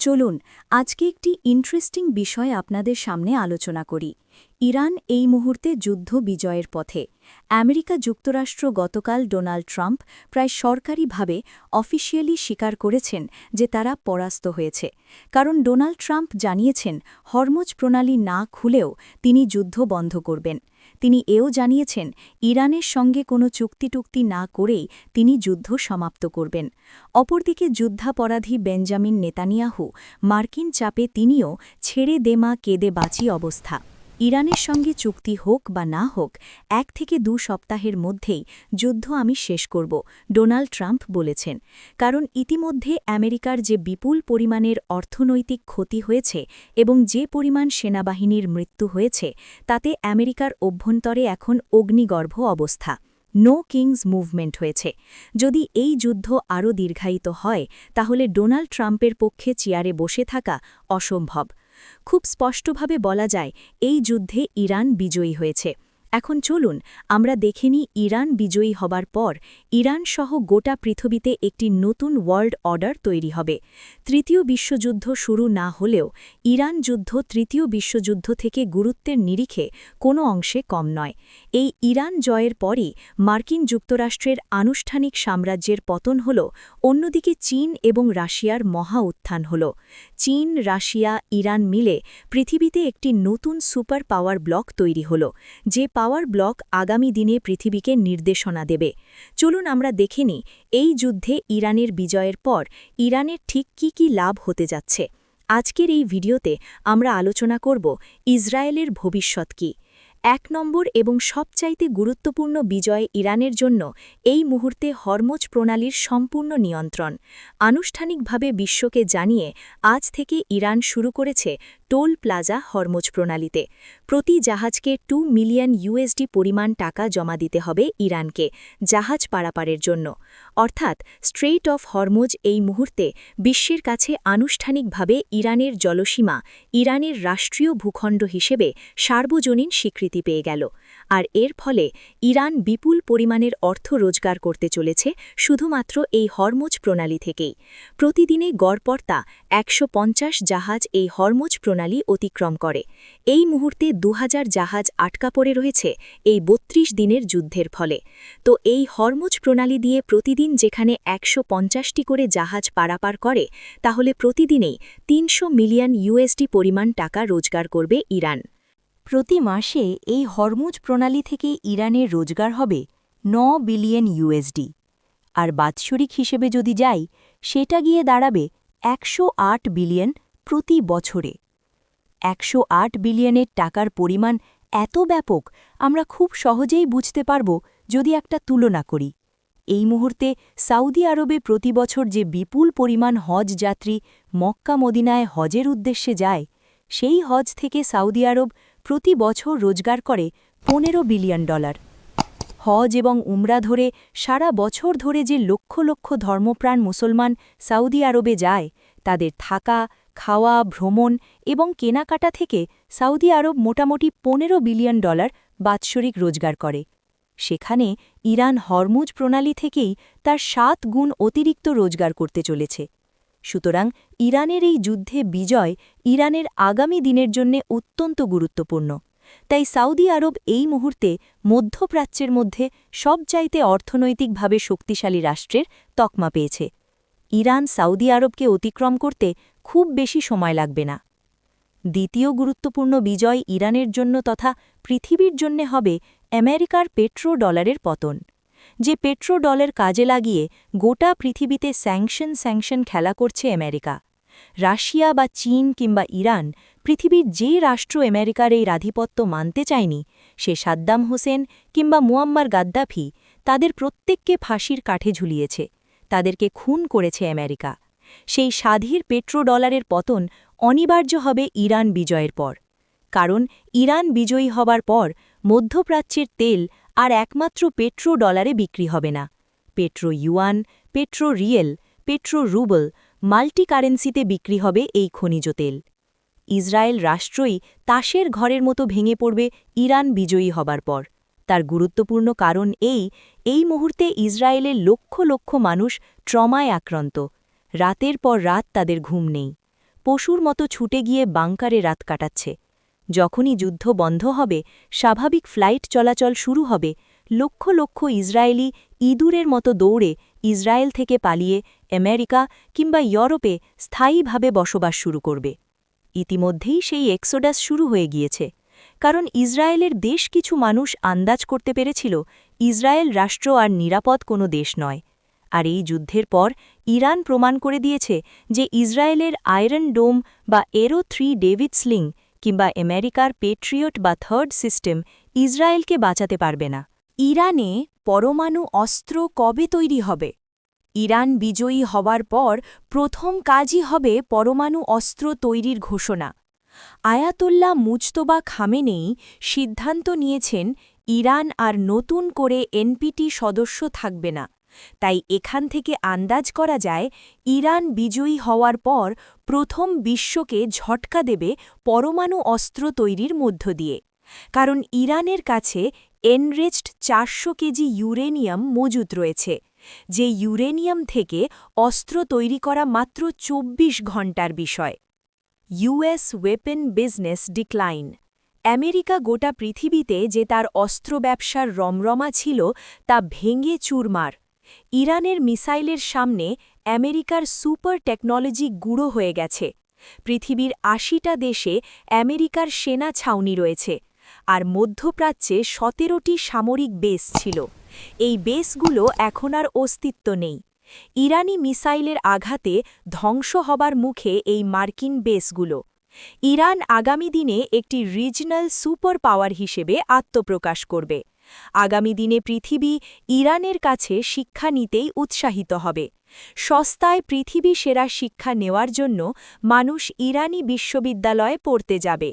চলুন আজকে একটি ইন্টারেস্টিং বিষয় আপনাদের সামনে আলোচনা করি। ইরান এই মুহূর্তে যুদ্ধ বিজয়ের পথে। আমেরিকা যুক্তরাষ্ট্র গতকাল ডোনাল্ড ট্রাম্প প্রায় সরকারিভাবে অফিসিয়ালি স্বীকার করেছেন যে তারা পরাস্ত হয়েছে। কারণ ডোনাল্ড ট্রাম্প জানিয়েছেন হরমুজ প্রণালী না খুলেও তিনি যুদ্ধ বন্ধ করবেন। তিনি এও জানিয়েছেন ইরানের সঙ্গে কোনো চুক্তি না করেই তিনি যুদ্ধ সমাপ্ত করবেন। অপরদিকে যুদ্ধাপরাধী বেঞ্জামিন নেতানিয়াহু মার্কিন চাপে তিনিও ছেড়ে দেমা কেঁদে বাঁচি অবস্থা। ইরানের সঙ্গে চুক্তি হোক বা না হোক 1 থেকে 2 সপ্তাহের মধ্যেই যুদ্ধ আমি শেষ করব, ডোনাল্ড ট্রাম্প বলেছেন। কারণ ইতিমধ্যে আমেরিকার যে বিপুল পরিমাণের অর্থনৈতিক ক্ষতি হয়েছে এবং যে পরিমাণ সেনাবাহিনীর মৃত্যু হয়েছে তাতে আমেরিকার অভ্যন্তরে এখন অগ্নিগর্ভ অবস্থা। নো কিংস মুভমেন্ট হয়েছে। যদি এই যুদ্ধ আরও দীর্ঘায়িত হয় তাহলে ডোনাল্ড ট্রাম্পের পক্ষে চেয়ারে বসে থাকা অসম্ভব। খুব স্পষ্টভাবে বলা যায় এই যুদ্ধে ইরান বিজয়ী হয়েছে। এখন চলুন আমরা দেখে নিই ইরান বিজয়ী হবার পর ইরান সহ গোটা পৃথিবীতে একটি নতুন ওয়ার্ল্ড অর্ডার তৈরি হবে। তৃতীয় বিশ্বযুদ্ধ শুরু না হলেও ইরান যুদ্ধ তৃতীয় বিশ্বযুদ্ধ থেকে গুরুত্বের নিরিখে কোনো অংশে কম নয়। এই ইরান জয়ের পরই মার্কিন যুক্তরাষ্ট্রের আনুষ্ঠানিক সাম্রাজ্যের পতন হল, অন্যদিকে চীন এবং রাশিয়ার মহা উত্থান হল। চীন, রাশিয়া, ইরান মিলে পৃথিবীতে একটি নতুন সুপার পাওয়ার ব্লক তৈরি হল, যে পাওয়ার ব্লক আগামী দিনে পৃথিবীকে নির্দেশনা দেবে। চলুন আমরা দেখে নিই এই যুদ্ধে ইরানের বিজয়ের পর ইরানের ঠিক কি লাভ হতে যাচ্ছে। আজকের এই ভিডিওতে আমরা আলোচনা করব ইসরায়েলের ভবিষ্যৎ কী। 1 নম্বর এবং সবচাইতে গুরুত্বপূর্ণ বিজয় ইরানের জন্য এই মুহূর্তে হরমুজ প্রণালীর সম্পূর্ণ নিয়ন্ত্রণ। আনুষ্ঠানিকভাবে বিশ্বকে জানিয়ে আজ থেকে ইরান শুরু করেছে টোল প্লাজা হরমুজ প্রণালীতে। প্রতি জাহাজকে $2 মিলিয়ন পরিমাণ টাকা জমা দিতে হবে ইরানকে জাহাজ পারাপারের জন্য। অর্থাৎ স্ট্রেইট অফ হরমুজ এই মুহূর্তে বিশ্বের কাছে আনুষ্ঠানিকভাবে ইরানের জলসীমা, ইরানের রাষ্ট্রীয় ভূখণ্ড হিসেবে সার্বজনীন স্বীকৃতি পেয়ে গেল। আর এর ফলে ইরান বিপুল পরিমাণের অর্থ রোজগার করতে চলেছে শুধুমাত্র এই হরমুজ প্রণালী থেকেই। প্রতিদিনে গড়পড়তা 150 জাহাজ এই হরমুজ প্রণালী অতিক্রম করে। এই মুহূর্তে 2000 জাহাজ আটকা পড়ে রয়েছে এই 32 দিনের যুদ্ধের ফলে। তো এই হরমুজ প্রণালী দিয়ে প্রতিদিন যেখানে 150টি করে জাহাজ পারাপার করে, তাহলে প্রতিদিনেই $300 মিলিয়ন পরিমাণ টাকা রোজগার করবে ইরান। প্রতি মাসে এই হরমুজ প্রণালী থেকে ইরানের রোজগার হবে $9 বিলিয়ন। আর বাৎসরিক হিসেবে যদি যাই সেটা গিয়ে দাঁড়াবে 108 বিলিয়ন প্রতি বছরে। 108 বিলিয়নের টাকার পরিমাণ এত ব্যাপক আমরা খুব সহজেই বুঝতে পারব যদি একটা তুলনা করি। এই মুহূর্তে সৌদি আরবে প্রতি বছর যে বিপুল পরিমাণ হজ যাত্রী মক্কা মদিনায় হজের উদ্দেশ্যে যায়, সেই হজ থেকে সৌদি আরব প্রতি বছর রোজগার করে $15 বিলিয়ন। হজ এবং উমরা ধরে সারা বছর ধরে যে লক্ষ লক্ষ ধর্মপ্রাণ মুসলমান সৌদি আরবে যায়, তাদের থাকা, খাওয়া, ভ্রমণ এবং কেনাকাটা থেকে সৌদি আরব মোটামুটি $15 বিলিয়ন বাৎসরিক রোজগার করে। সেখানে ইরান হরমুজ প্রণালী থেকেই তার 7 গুণ অতিরিক্ত রোজগার করতে চলেছে। সুতরাং ইরানের এই যুদ্ধে বিজয় ইরানের আগামী দিনের জন্য অত্যন্ত গুরুত্বপূর্ণ। তাই সৌদি আরব এই মুহূর্তে মধ্যপ্রাচ্যের মধ্যে সবচাইতে অর্থনৈতিকভাবে শক্তিশালী রাষ্ট্রের তকমা পেয়েছে। ইরান সৌদি আরবকে অতিক্রম করতে খুব বেশি সময় লাগবে না। দ্বিতীয় গুরুত্বপূর্ণ বিজয় ইরানের জন্য তথা পৃথিবীর জন্য হবে আমেরিকার পেট্রো ডলারের পতন। যে পেট্রো ডলার কাজে লাগিয়ে গোটা পৃথিবীতে স্যাংশন খেলা করছে আমেরিকা। রাশিয়া বা চীন কিংবা ইরান, পৃথিবীর যে রাষ্ট্র আমেরিকার এই আধিপত্য মানতে চায়নি, সে সাদ্দাম হোসেন কিংবা মুয়াম্মার গাদ্দাফি, তাদের প্রত্যেককে ফাঁসির কাঠে ঝুলিয়েছে, তাদেরকে খুন করেছে আমেরিকা। সেই স্বাধীর পেট্রো ডলারের পতন অনিবার্য হবে ইরান বিজয়ের পর। কারণ ইরান বিজয়ী হবার পর মধ্যপ্রাচ্যের তেল আর একমাত্র পেট্রো ডলারে বিক্রি হবে না। Petro yuan, petro riyal, petro rouble, multi কারেন্সিতে বিক্রি হবে এই খনিজ তেল। ইসরায়েল রাষ্ট্রই তাসের ঘরের মতো ভেঙে পড়বে ইরান বিজয়ী হবার পর। তার গুরুত্বপূর্ণ কারণ এই মুহূর্তে ইসরায়েলের লক্ষ লক্ষ মানুষ ট্রমায় আক্রান্ত। রাতের পর রাত তাদের ঘুম নেই। পশুর মতো ছুটে গিয়ে বাংকারে রাত কাটাচ্ছে। যখনই যুদ্ধ বন্ধ হবে, স্বাভাবিক ফ্লাইট চলাচল শুরু হবে, লক্ষ লক্ষ ইসরায়েলি ইঁদুরের মতো দৌড়ে ইসরায়েল থেকে পালিয়ে আমেরিকা কিংবা ইউরোপে স্থায়ীভাবে বসবাস শুরু করবে। ইতিমধ্যেই সেই এক্সোডাস শুরু হয়ে গিয়েছে, কারণ ইসরায়েলের বেশ কিছু মানুষ আন্দাজ করতে পেরেছিল ইসরায়েল রাষ্ট্র আর নিরাপদ কোনো দেশ নয়। আর এই যুদ্ধের পর ইরান প্রমাণ করে দিয়েছে যে ইসরায়েলের আয়রন ডোম বা এরো 3 ডেভিড স্লিং কিংবা আমেরিকার পেট্রিয়ট বা থার্ড সিস্টেম ইসরায়েলকে বাঁচাতে পারবে না। ইরানে পরমাণু অস্ত্র কবে তৈরি হবে? ইরান বিজয়ী হওয়ার পর প্রথম কাজই হবে পরমাণু অস্ত্র তৈরির ঘোষণা। আয়াতোল্লাহ মুজতবা খামেনেই সিদ্ধান্ত নিয়েছেন ইরান আর নতুন করে এনপিটি সদস্য থাকবে না। তাই এখান থেকে আন্দাজ করা যায় ইরান বিজয়ী হওয়ার পর প্রথম বিশ্বকে ঝটকা দেবে পরমাণু অস্ত্র তৈরির মধ্য দিয়ে। কারণ ইরানের কাছে এনরিচড 400 কেজি ইউরেনিয়াম মজুত রয়েছে, যে ইউরেনিয়াম থেকে অস্ত্র তৈরি করা মাত্র 24 ঘণ্টার বিষয়। US weapon business decline. America গোটা পৃথিবীতে যে তার অস্ত্র ব্যবসার রমরমা ছিল তা ভেঙে চুরমার। ইরানের মিসাইলের সামনে আমেরিকার সুপার টেকনোলজি গুঁড়ো হয়ে গেছে। পৃথিবীর ৮০টা দেশে আমেরিকার সেনা ছাউনি রয়েছে, আর মধ্যপ্রাচ্যে ১৭টি সামরিক বেস ছিল। এই বেসগুলো এখন আর অস্তিত্ব নেই। ইরানি মিসাইলের আঘাতে ধ্বংস হবার মুখে এই মার্কিন বেসগুলো। ইরান আগামী দিনে একটি রিজনাল সুপার পাওয়ার হিসেবে আত্মপ্রকাশ করবে। আগামী দিনে পৃথিবী ইরানের কাছে শিক্ষা নিতেই উৎসাহিত হবে। সস্তায় পৃথিবী সেরা শিক্ষা নেওয়ার জন্য মানুষ ইরানি বিশ্ববিদ্যালয়ে পড়তে যাবে।